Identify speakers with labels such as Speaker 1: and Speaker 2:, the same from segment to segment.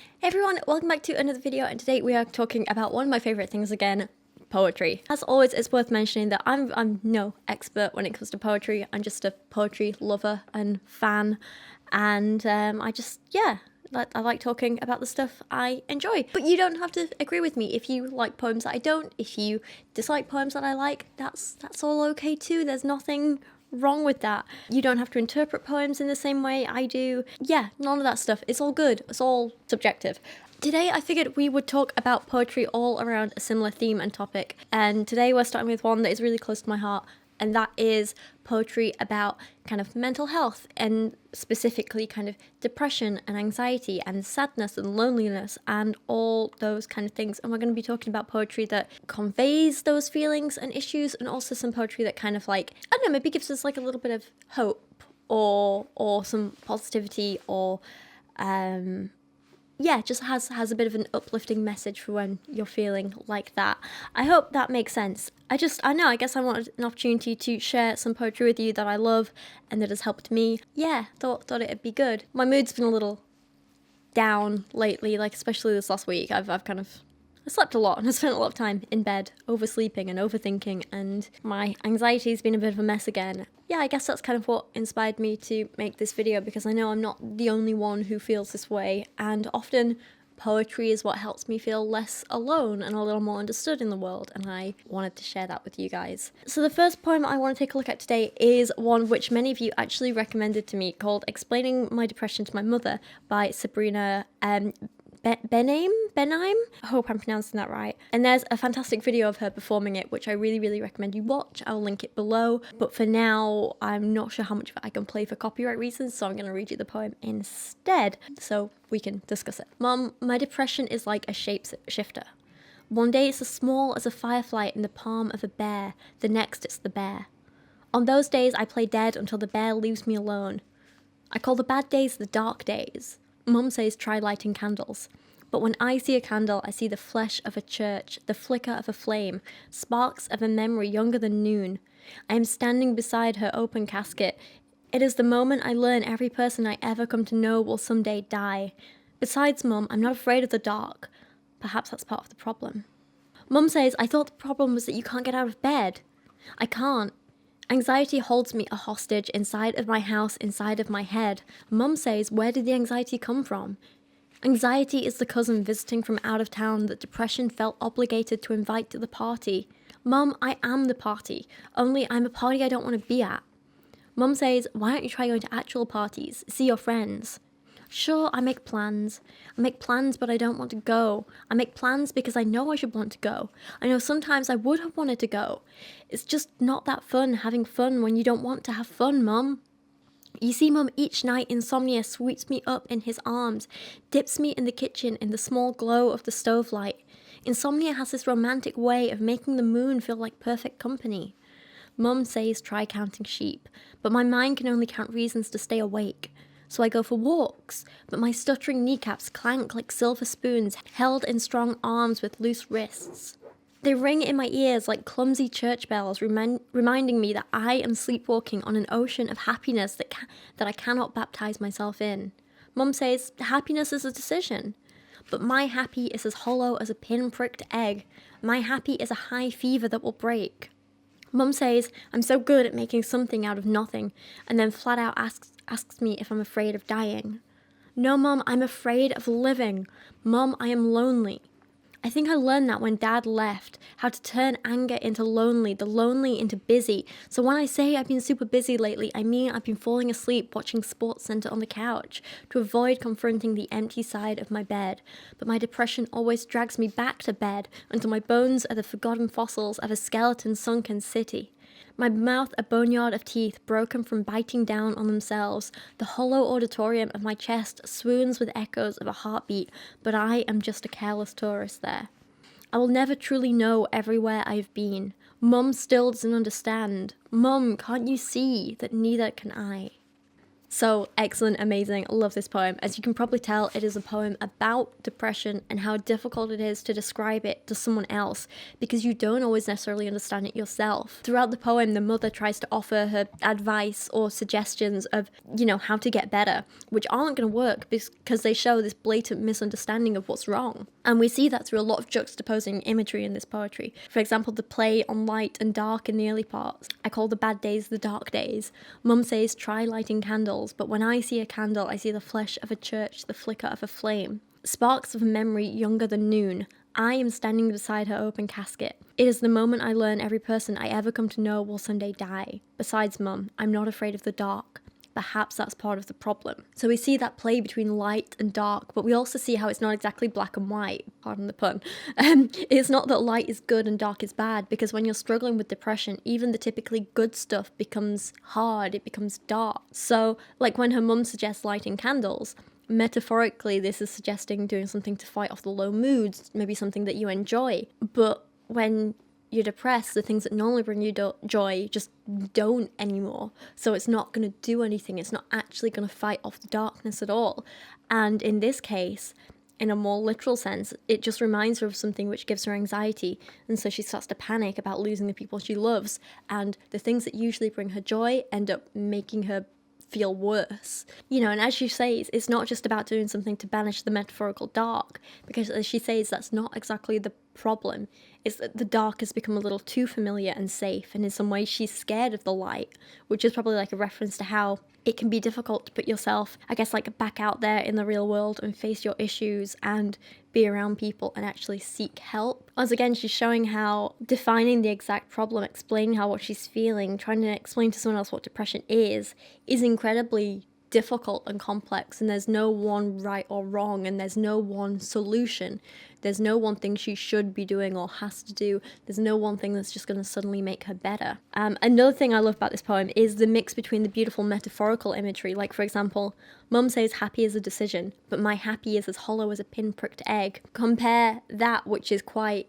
Speaker 1: Hey everyone, welcome back to another video, and today we are talking about one of my favourite things again, poetry. As always, it's worth mentioning that I'm no expert when it comes to poetry. I'm just a poetry lover and fan, and I like talking about the stuff I enjoy. But you don't have to agree with me. If you like poems that I don't, if you dislike poems that I like, that's all okay too. There's nothing wrong with that. You don't have to interpret poems in the same way I do. Yeah, none of that stuff. It's all good. It's all subjective. Today I figured we would talk about poetry all around a similar theme and topic, and today we're starting with one that is really close to my heart, and that is poetry about kind of mental health, and specifically kind of depression and anxiety and sadness and loneliness and all those kind of things. And we're going to be talking about poetry that conveys those feelings and issues, and also some poetry that kind of like, I don't know, maybe gives us like a little bit of hope or some positivity, or yeah, just has a bit of an uplifting message for when you're feeling like that. I hope that makes sense. I guess I wanted an opportunity to share some poetry with you that I love and that has helped me. Yeah, thought it'd be good. My mood's been a little down lately, like especially this last week. I slept a lot and I spent a lot of time in bed, oversleeping and overthinking, and my anxiety's been a bit of a mess again. Yeah, I guess that's kind of what inspired me to make this video, because I know I'm not the only one who feels this way, and often poetry is what helps me feel less alone and a little more understood in the world, and I wanted to share that with you guys. So the first poem I want to take a look at today is one which many of you actually recommended to me, called Explaining My Depression to My Mother by Sabrina Benaim? I hope I'm pronouncing that right. And there's a fantastic video of her performing it, which I really recommend you watch. I'll link it below. But for now, I'm not sure how much of it I can play for copyright reasons, so I'm going to read you the poem instead, so we can discuss it. Mom, my depression is like a shapeshifter. One day it's as small as a firefly in the palm of a bear, the next it's the bear. On those days I play dead until the bear leaves me alone. I call the bad days the dark days. Mum says try lighting candles. But when I see a candle, I see the flesh of a church, the flicker of a flame, sparks of a memory younger than noon. I am standing beside her open casket. It is the moment I learn every person I ever come to know will someday die. Besides, Mum, I'm not afraid of the dark. Perhaps that's part of the problem. Mum says, I thought the problem was that you can't get out of bed. I can't. Anxiety holds me a hostage inside of my house, inside of my head. Mum says, where did the anxiety come from? Anxiety is the cousin visiting from out of town that depression felt obligated to invite to the party. Mum, I am the party, only I'm a party I don't want to be at. Mum says, why don't you try going to actual parties, see your friends? Sure, I make plans. But I don't want to go. I make plans because I know I should want to go. I know sometimes I would have wanted to go. It's just not that fun having fun when you don't want to have fun, Mum. You see, Mum, each night insomnia sweeps me up in his arms, dips me in the kitchen in the small glow of the stove light. Insomnia has this romantic way of making the moon feel like perfect company. Mum says try counting sheep, but my mind can only count reasons to stay awake. So I go for walks, but my stuttering kneecaps clank like silver spoons held in strong arms with loose wrists. They ring in my ears like clumsy church bells, reminding me that I am sleepwalking on an ocean of happiness that I cannot baptize myself in. Mum says happiness is a decision, but my happy is as hollow as a pin-pricked egg. My happy is a high fever that will break. Mum says I'm so good at making something out of nothing, and then flat out asks me if I'm afraid of dying. No, Mum, I'm afraid of living. Mum, I am lonely. I think I learned that when Dad left, how to turn anger into lonely, the lonely into busy. So when I say I've been super busy lately, I mean I've been falling asleep watching SportsCenter on the couch to avoid confronting the empty side of my bed. But my depression always drags me back to bed until my bones are the forgotten fossils of a skeleton-sunken city. My mouth a boneyard of teeth broken from biting down on themselves. The hollow auditorium of my chest swoons with echoes of a heartbeat, but I am just a careless tourist there. I will never truly know everywhere I've been. Mum still doesn't understand. Mum, can't you see that neither can I? So excellent, amazing, love this poem. As you can probably tell, it is a poem about depression and how difficult it is to describe it to someone else because you don't always necessarily understand it yourself. Throughout the poem, the mother tries to offer her advice or suggestions of, how to get better, which aren't going to work because they show this blatant misunderstanding of what's wrong. And we see that through a lot of juxtaposing imagery in this poetry. For example, the play on light and dark in the early parts. I call the bad days the dark days. Mum says, try lighting candles, but when I see a candle, I see the flesh of a church, the flicker of a flame. Sparks of a memory younger than noon. I am standing beside her open casket. It is the moment I learn every person I ever come to know will someday die. Besides, Mum, I'm not afraid of the dark. Perhaps that's part of the problem. So we see that play between light and dark, but we also see how it's not exactly black and white, pardon the pun. It's not that light is good and dark is bad, because when you're struggling with depression, even the typically good stuff becomes hard, it becomes dark. So, like when her mum suggests lighting candles, metaphorically this is suggesting doing something to fight off the low moods, maybe something that you enjoy. But when you're depressed, the things that normally bring you joy just don't anymore. So it's not going to do anything. It's not actually going to fight off the darkness at all. And in this case, in a more literal sense, it just reminds her of something which gives her anxiety. And so she starts to panic about losing the people she loves. And the things that usually bring her joy end up making her feel worse. And as she says, it's not just about doing something to banish the metaphorical dark, because as she says, that's not exactly the problem. It's that the dark has become a little too familiar and safe, and in some ways she's scared of the light, which is probably like a reference to how it can be difficult to put yourself, back out there in the real world and face your issues and be around people and actually seek help. Once again, she's showing how defining the exact problem, explaining what she's feeling, trying to explain to someone else what depression is incredibly difficult and complex, and there's no one right or wrong, and there's no one solution. There's no one thing she should be doing or has to do. There's no one thing that's just going to suddenly make her better. Another thing I love about this poem is the mix between the beautiful metaphorical imagery. Like, for example, Mum says happy is a decision, but my happy is as hollow as a pin-pricked egg. Compare that, which is quite,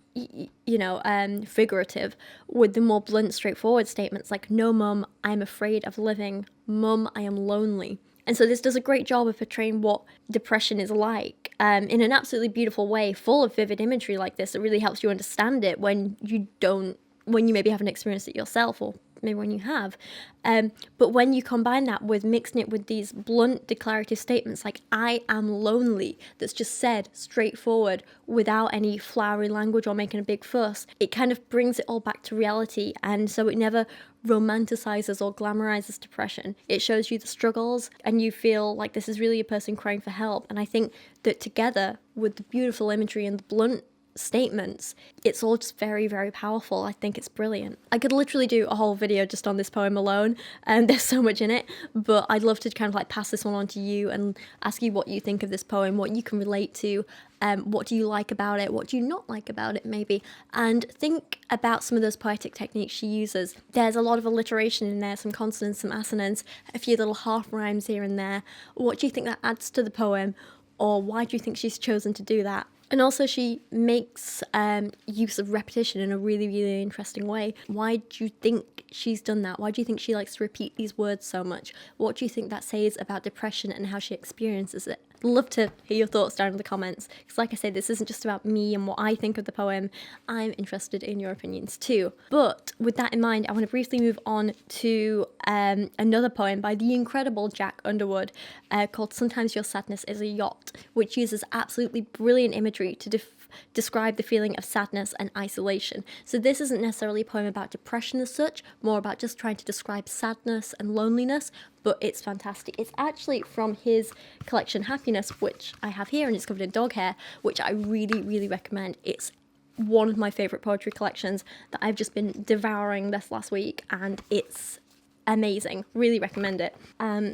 Speaker 1: figurative, with the more blunt, straightforward statements like, no, Mum, I'm afraid of living. Mum, I am lonely. And so this does a great job of portraying what depression is like in an absolutely beautiful way, full of vivid imagery like this. It really helps you understand it when you maybe haven't experienced it yourself, or maybe when you have. But when you combine that with mixing it with these blunt declarative statements like, I am lonely, that's just said straightforward without any flowery language or making a big fuss, it kind of brings it all back to reality. And so it never romanticizes or glamorizes depression. It shows you the struggles and you feel like this is really a person crying for help. And I think that together with the beautiful imagery and the blunt statements, it's all just very, very powerful. I think it's brilliant. I could literally do a whole video just on this poem alone, and there's so much in it, but I'd love to kind of pass this one on to you and ask you what you think of this poem, what you can relate to, what do you like about it, what do you not like about it maybe, and think about some of those poetic techniques she uses. There's a lot of alliteration in there, some consonants, some assonants, a few little half rhymes here and there. What do you think that adds to the poem, or why do you think she's chosen to do that? And also she makes use of repetition in a really, really interesting way. Why do you think she's done that? Why do you think she likes to repeat these words so much? What do you think that says about depression and how she experiences it? I'd love to hear your thoughts down in the comments, because like I say, this isn't just about me and what I think of the poem. I'm interested in your opinions too. But with that in mind, I want to briefly move on to another poem by the incredible Jack Underwood called Sometimes Your Sadness is a Yacht, which uses absolutely brilliant imagery to describe the feeling of sadness and isolation. So this isn't necessarily a poem about depression as such, more about just trying to describe sadness and loneliness, but it's fantastic. It's actually from his collection Happiness, which I have here, and it's covered in dog hair, which I really, really recommend. It's one of my favourite poetry collections that I've just been devouring this last week, and it's amazing. Really recommend it.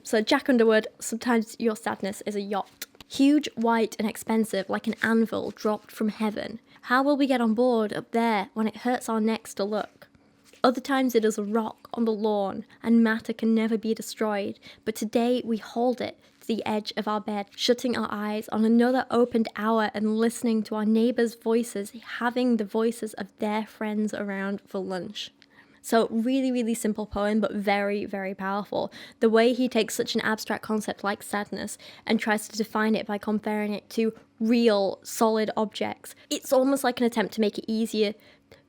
Speaker 1: So Jack Underwood, Sometimes Your Sadness is a Yacht. Huge, white and expensive, like an anvil dropped from heaven. How will we get on board up there when it hurts our necks to look? Other times it is a rock on the lawn, and matter can never be destroyed, but today we hold it to the edge of our bed, shutting our eyes on another opened hour and listening to our neighbours' voices, having the voices of their friends around for lunch. So really, really simple poem, but very, very powerful. The way he takes such an abstract concept like sadness and tries to define it by comparing it to real, solid objects. It's almost like an attempt to make it easier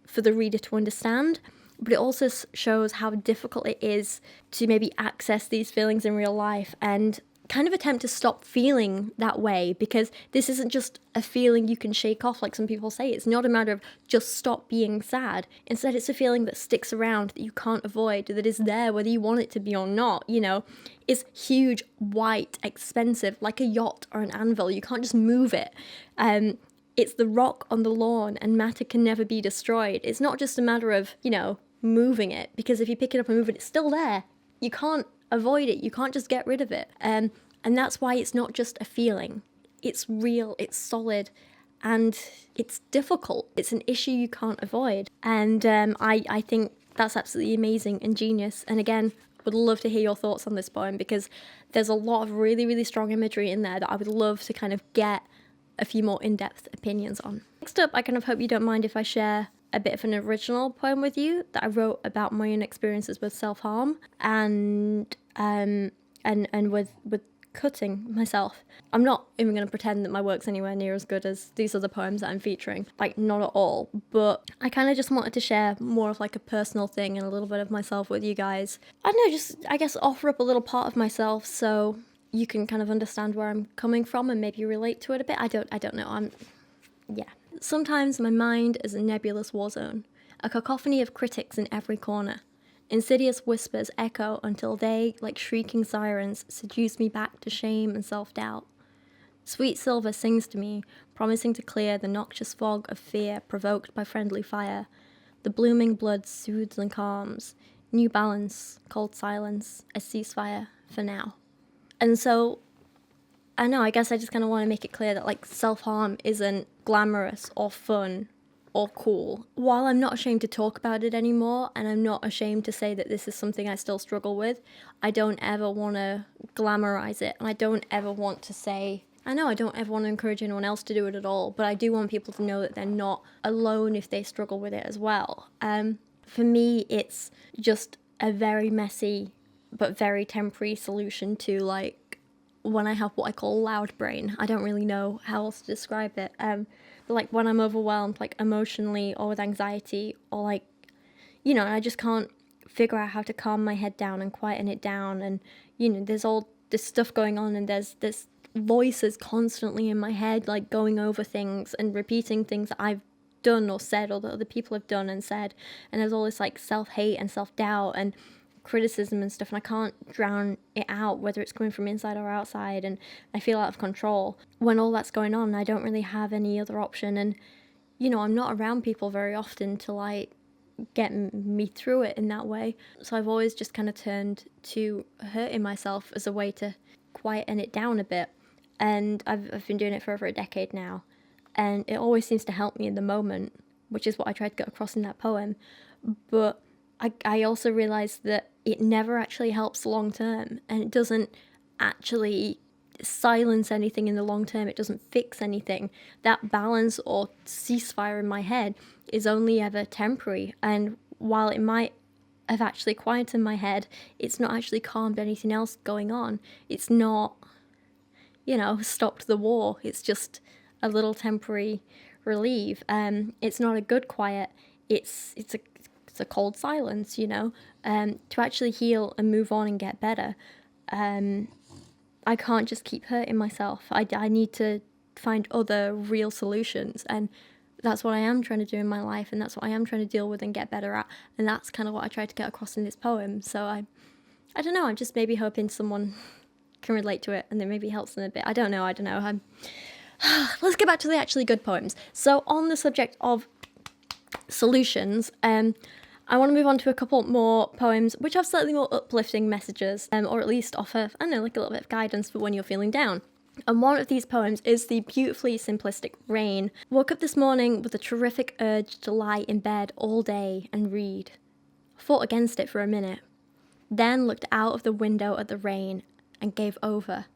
Speaker 1: for the reader to understand, but it also shows how difficult it is to maybe access these feelings in real life and kind of attempt to stop feeling that way, because this isn't just a feeling you can shake off like some people say. It's not a matter of just stop being sad. Instead, it's a feeling that sticks around, that you can't avoid, that is there whether you want it to be or not, you know. It's huge, white, expensive, like a yacht or an anvil. You can't just move it. It's the rock on the lawn, and matter can never be destroyed. It's not just a matter of, you know, moving it, because if you pick it up and move it, it's still there. You can't avoid it. You can't just get rid of it. And that's why it's not just a feeling. It's real, it's solid, and it's difficult. It's an issue you can't avoid. And I think that's absolutely amazing and genius. And again, would love to hear your thoughts on this poem, because there's a lot of really, really strong imagery in there that I would love to kind of get a few more in-depth opinions on. Next up, I kind of hope you don't mind if I share a bit of an original poem with you that I wrote about my own experiences with self-harm and with cutting myself. I'm not even going to pretend that my work's anywhere near as good as these other poems that I'm featuring, like not at all, but I kind of just wanted to share more of like a personal thing and a little bit of myself with you guys. I don't know, just I guess offer up a little part of myself so you can kind of understand where I'm coming from and maybe relate to it a bit. I don't know, yeah. Sometimes my mind is a nebulous war zone, a cacophony of critics in every corner. Insidious whispers echo until they, like shrieking sirens, seduce me back to shame and self-doubt. Sweet silver sings to me, promising to clear the noxious fog of fear provoked by friendly fire. The blooming blood soothes and calms. New balance, cold silence, a ceasefire for now. And so, I know, I guess I just kind of want to make it clear that like self-harm isn't glamorous or fun or cool. While I'm not ashamed to talk about it anymore, and I'm not ashamed to say that this is something I still struggle with, I don't ever want to glamorize it, and I don't ever want to say, I don't ever want to encourage anyone else to do it at all, but I do want people to know that they're not alone if they struggle with it as well. For me, it's just a very messy but very temporary solution to like when I have what I call loud brain. I don't really know how else to describe it. But like when I'm overwhelmed, like emotionally or with anxiety, or like, you know, I just can't figure out how to calm my head down and quieten it down. And, you know, there's all this stuff going on, and there's this voices constantly in my head, like going over things and repeating things that I've done or said, or that other people have done and said. And there's all this like self-hate and self-doubt and criticism and stuff, and I can't drown it out, whether it's coming from inside or outside, and I feel out of control. When all that's going on, I don't really have any other option, and, you know, I'm not around people very often to like get me through it in that way. So I've always just kind of turned to hurting myself as a way to quieten it down a bit, and I've been doing it for over a decade now, and it always seems to help me in the moment, which is what I tried to get across in that poem. But I also realised that it never actually helps long term, and it doesn't actually silence anything in the long term. It doesn't fix anything. That balance or ceasefire in my head is only ever temporary, and while it might have actually quieted my head, it's not actually calmed anything else going on. It's not, you know, stopped the war. It's just a little temporary relief. It's not a good quiet. It's a cold silence, you know. To actually heal and move on and get better, I can't just keep hurting myself. I need to find other real solutions, and that's what I am trying to do in my life, and that's what I am trying to deal with and get better at, and that's kind of what I tried to get across in this poem. So I don't know, I'm just maybe hoping someone can relate to it and it maybe helps them a bit. I don't know. Let's get back to the actually good poems. So on the subject of solutions, I want to move on to a couple more poems which have slightly more uplifting messages, or at least offer, I don't know, like a little bit of guidance for when you're feeling down. And one of these poems is the beautifully simplistic Rain. Woke up this morning with a terrific urge to lie in bed all day and read. Fought against it for a minute. Then looked out of the window at the rain and gave over.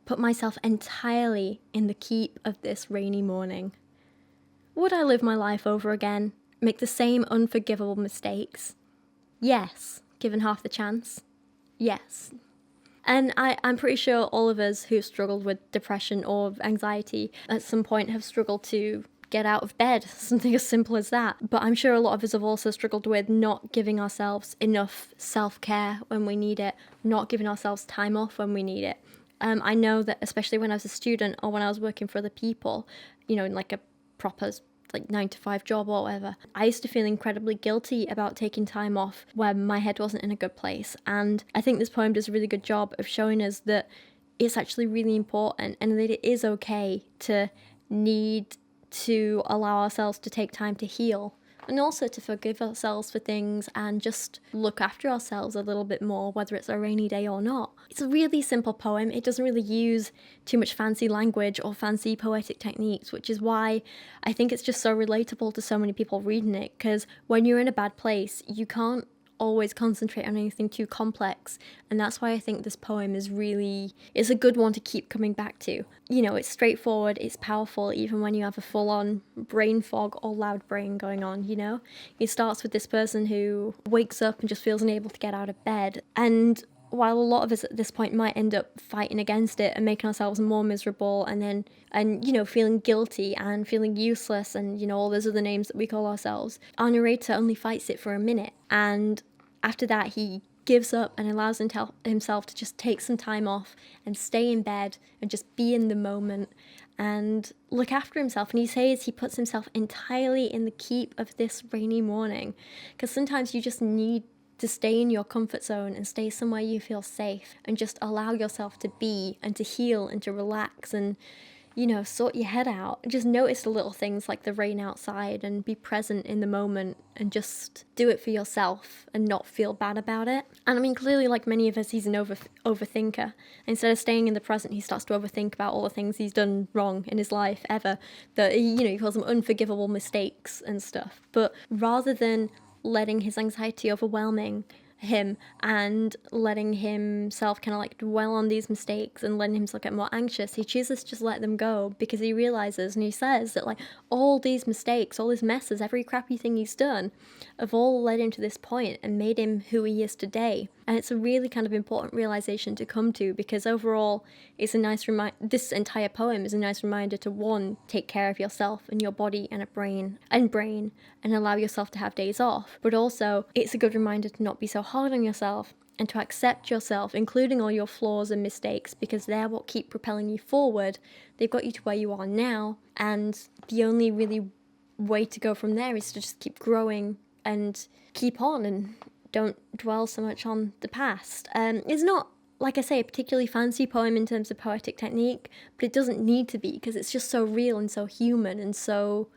Speaker 1: Put myself entirely in the keep of this rainy morning. Would I live my life over again? Make the same unforgivable mistakes? Yes, given half the chance. Yes. And I'm pretty sure all of us who've struggled with depression or anxiety at some point have struggled to get out of bed, something as simple as that. But I'm sure a lot of us have also struggled with not giving ourselves enough self-care when we need it, not giving ourselves time off when we need it. I know that especially when I was a student or when I was working for other people, you know, in like a proper like 9-to-5 job or whatever, I used to feel incredibly guilty about taking time off when my head wasn't in a good place. And I think this poem does a really good job of showing us that it's actually really important and that it is okay to need to allow ourselves to take time to heal, and also to forgive ourselves for things and just look after ourselves a little bit more, whether it's a rainy day or not. It's a really simple poem. It doesn't really use too much fancy language or fancy poetic techniques, which is why I think it's just so relatable to so many people reading it, because when you're in a bad place, you can't always concentrate on anything too complex, and that's why I think this poem is a good one to keep coming back to. You know, it's straightforward, it's powerful, even when you have a full-on brain fog or loud brain going on, you know? It starts with this person who wakes up and just feels unable to get out of bed, and while a lot of us at this point might end up fighting against it and making ourselves more miserable and you know, feeling guilty and feeling useless and, you know, all those other names that we call ourselves, our narrator only fights it for a minute, and after that, he gives up and allows himself to just take some time off and stay in bed and just be in the moment and look after himself. And he says he puts himself entirely in the keep of this rainy morning, because sometimes you just need to stay in your comfort zone and stay somewhere you feel safe and just allow yourself to be and to heal and to relax and, you know, sort your head out. Just notice the little things like the rain outside and be present in the moment and just do it for yourself and not feel bad about it. And I mean, clearly, like many of us, he's an overthinker. Instead of staying in the present, he starts to overthink about all the things he's done wrong in his life ever, that, you know, he calls them unforgivable mistakes and stuff. But rather than letting his anxiety overwhelming him and letting himself kind of like dwell on these mistakes and letting himself get more anxious, he chooses to just let them go, because he realizes and he says that like all these mistakes, all these messes, every crappy thing he's done have all led him to this point and made him who he is today. And it's a really kind of important realization to come to, because overall it's a nice this entire poem is a nice reminder to, one, take care of yourself and your body and brain and allow yourself to have days off, but also it's a good reminder to not be so hard on yourself and to accept yourself, including all your flaws and mistakes, because they're what keep propelling you forward. They've got you to where you are now, and the only really way to go from there is to just keep growing and keep on and don't dwell so much on the past. It's not, like I say, a particularly fancy poem in terms of poetic technique, but it doesn't need to be, because it's just so real and so human and so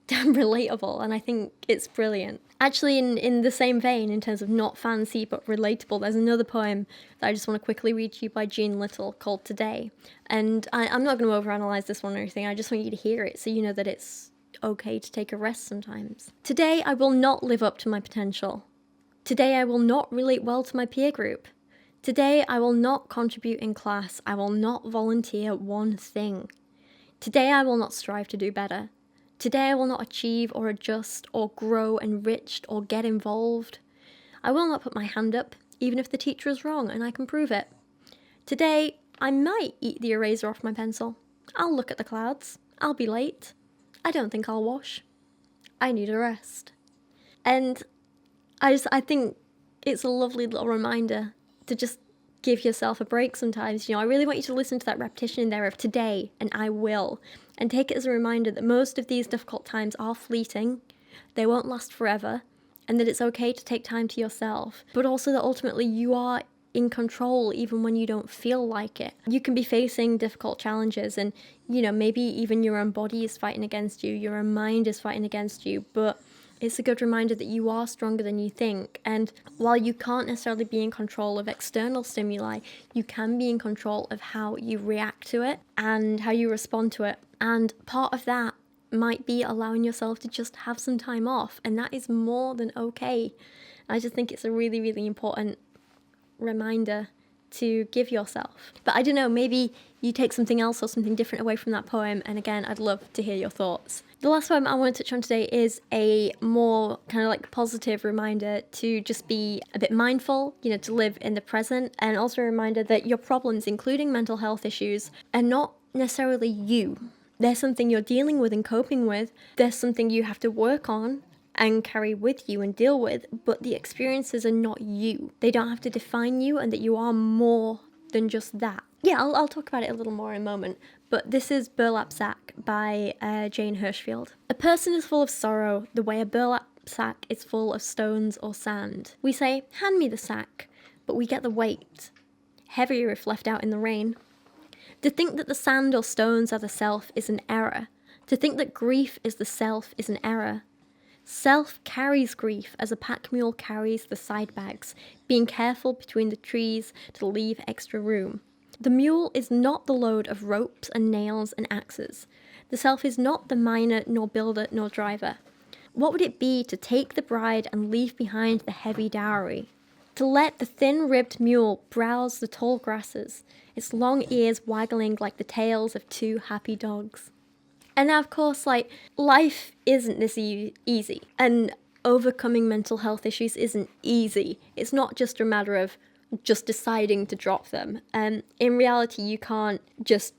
Speaker 1: damn relatable, and I think it's brilliant. Actually, in the same vein, in terms of not fancy but relatable, there's another poem that I just want to quickly read to you by Jean Little called Today. And I'm not going to overanalyze this one or anything, I just want you to hear it so you know that it's okay to take a rest sometimes. Today I will not live up to my potential. Today I will not relate well to my peer group. Today I will not contribute in class. I will not volunteer one thing. Today I will not strive to do better. Today I will not achieve or adjust or grow enriched or get involved. I will not put my hand up, even if the teacher is wrong and I can prove it. Today I might eat the eraser off my pencil. I'll look at the clouds. I'll be late. I don't think I'll wash. I need a rest. And I think it's a lovely little reminder to just give yourself a break sometimes. You know, I really want you to listen to that repetition in there of today and I will, and take it as a reminder that most of these difficult times are fleeting, they won't last forever, and that it's okay to take time to yourself, but also that ultimately you are in control even when you don't feel like it. You can be facing difficult challenges and, you know, maybe even your own body is fighting against you, your own mind is fighting against you, but it's a good reminder that you are stronger than you think. And while you can't necessarily be in control of external stimuli, you can be in control of how you react to it and how you respond to it. And part of that might be allowing yourself to just have some time off, and that is more than okay. I just think it's a really, really important reminder to give yourself. But I don't know, maybe you take something else or something different away from that poem, and again, I'd love to hear your thoughts. The last poem I want to touch on today is a more kind of like positive reminder to just be a bit mindful, you know, to live in the present, and also a reminder that your problems, including mental health issues, are not necessarily you. There's something you're dealing with and coping with. There's something you have to work on and carry with you and deal with, but the experiences are not you. They don't have to define you, and that you are more than just that. Yeah, I'll talk about it a little more in a moment, but this is Burlap Sack by Jane Hirschfield. A person is full of sorrow the way a burlap sack is full of stones or sand. We say, hand me the sack, but we get the weight, heavier if left out in the rain. To think that the sand or stones are the self is an error. To think that grief is the self is an error. Self carries grief as a pack mule carries the side bags, being careful between the trees to leave extra room. The mule is not the load of ropes and nails and axes. The self is not the miner, nor builder, nor driver. What would it be to take the bride and leave behind the heavy dowry? To let the thin-ribbed mule browse the tall grasses, its long ears waggling like the tails of two happy dogs. And now, of course, like, life isn't this easy, and overcoming mental health issues isn't easy. It's not just a matter of just deciding to drop them. In reality, you can't just,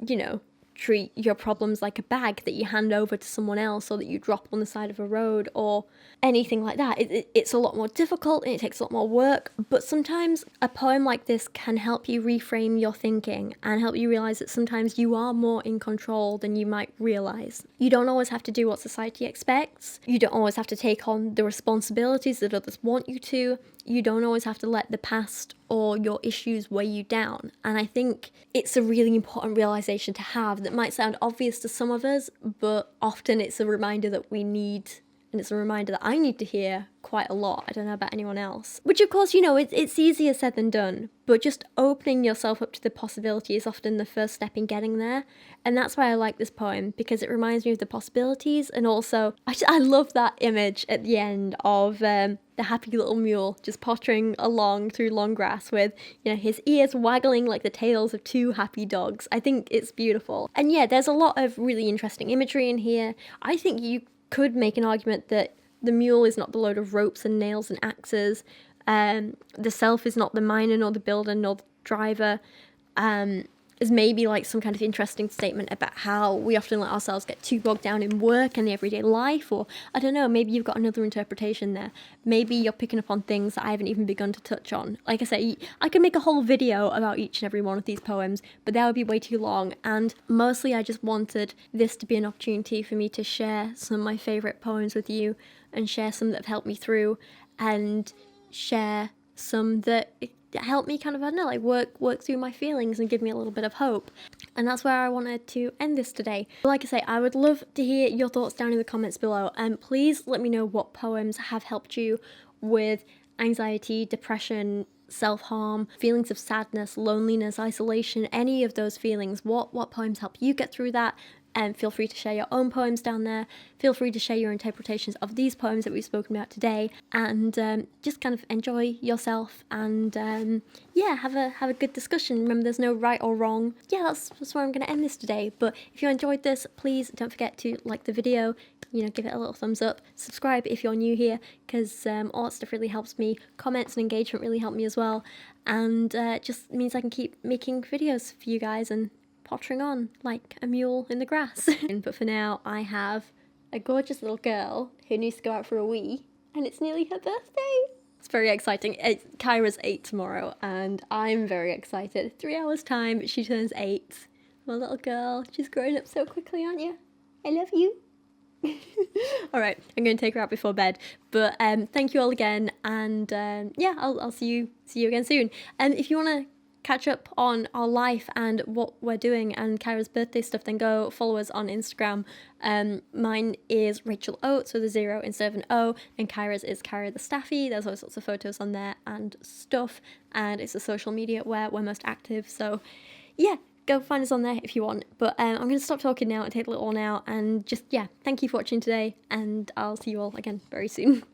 Speaker 1: you know, treat your problems like a bag that you hand over to someone else, or that you drop on the side of a road, or anything like that. It's a lot more difficult, and it takes a lot more work, but sometimes a poem like this can help you reframe your thinking and help you realize that sometimes you are more in control than you might realize. You don't always have to do what society expects. You don't always have to take on the responsibilities that others want you to. You don't always have to let the past or your issues weigh you down. And I think it's a really important realization to have that might sound obvious to some of us, but often it's a reminder that we need, and it's a reminder that I need to hear quite a lot. I don't know about anyone else. Which, of course, you know, it's easier said than done, but just opening yourself up to the possibility is often the first step in getting there. And that's why I like this poem, because it reminds me of the possibilities, and also, I love that image at the end of the happy little mule just pottering along through long grass with, you know, his ears waggling like the tails of two happy dogs. I think it's beautiful. And yeah, there's a lot of really interesting imagery in here. I think you could make an argument that the mule is not the load of ropes and nails and axes. The self is not the miner, nor the builder, nor the driver. Is maybe like some kind of interesting statement about how we often let ourselves get too bogged down in work and the everyday life, or I don't know, maybe you've got another interpretation there. Maybe you're picking up on things that I haven't even begun to touch on. Like I say, I could make a whole video about each and every one of these poems, but that would be way too long, and mostly I just wanted this to be an opportunity for me to share some of my favourite poems with you, and share some that have helped me through, and share some that help me kind of, I don't know, like work through my feelings and give me a little bit of hope. And that's where I wanted to end this today. Like I say, I would love to hear your thoughts down in the comments below, and please let me know what poems have helped you with anxiety, depression, self-harm, feelings of sadness, loneliness, isolation, any of those feelings. What poems help you get through that? And feel free to share your own poems down there. Feel free to share your interpretations of these poems that we've spoken about today, and just kind of enjoy yourself, and yeah, have a good discussion. Remember, there's no right or wrong. Yeah, that's where I'm going to end this today. But if you enjoyed this, please don't forget to like the video, you know, give it a little thumbs up, subscribe if you're new here, because all that stuff really helps me. Comments and engagement really help me as well, and just means I can keep making videos for you guys and pottering on like a mule in the grass. But for now, I have a gorgeous little girl who needs to go out for a wee, and it's nearly her birthday. It's very exciting. Kyra's 8 tomorrow, and I'm very excited. 3 hours time, she turns 8. My little girl, she's growing up so quickly, aren't you? I love you. Alright, I'm going to take her out before bed, but thank you all again, and yeah, I'll see you again soon. And if you want to catch up on our life and what we're doing and Kyra's birthday stuff, then go follow us on Instagram. Mine is Rachel Oates with a 0 instead of an O, and Kyra's is Kyra the Staffy. There's all sorts of photos on there and stuff, and it's a social media where we're most active, so yeah, go find us on there if you want. But I'm going to stop talking now and take a little while now, and just, yeah, thank you for watching today, and I'll see you all again very soon.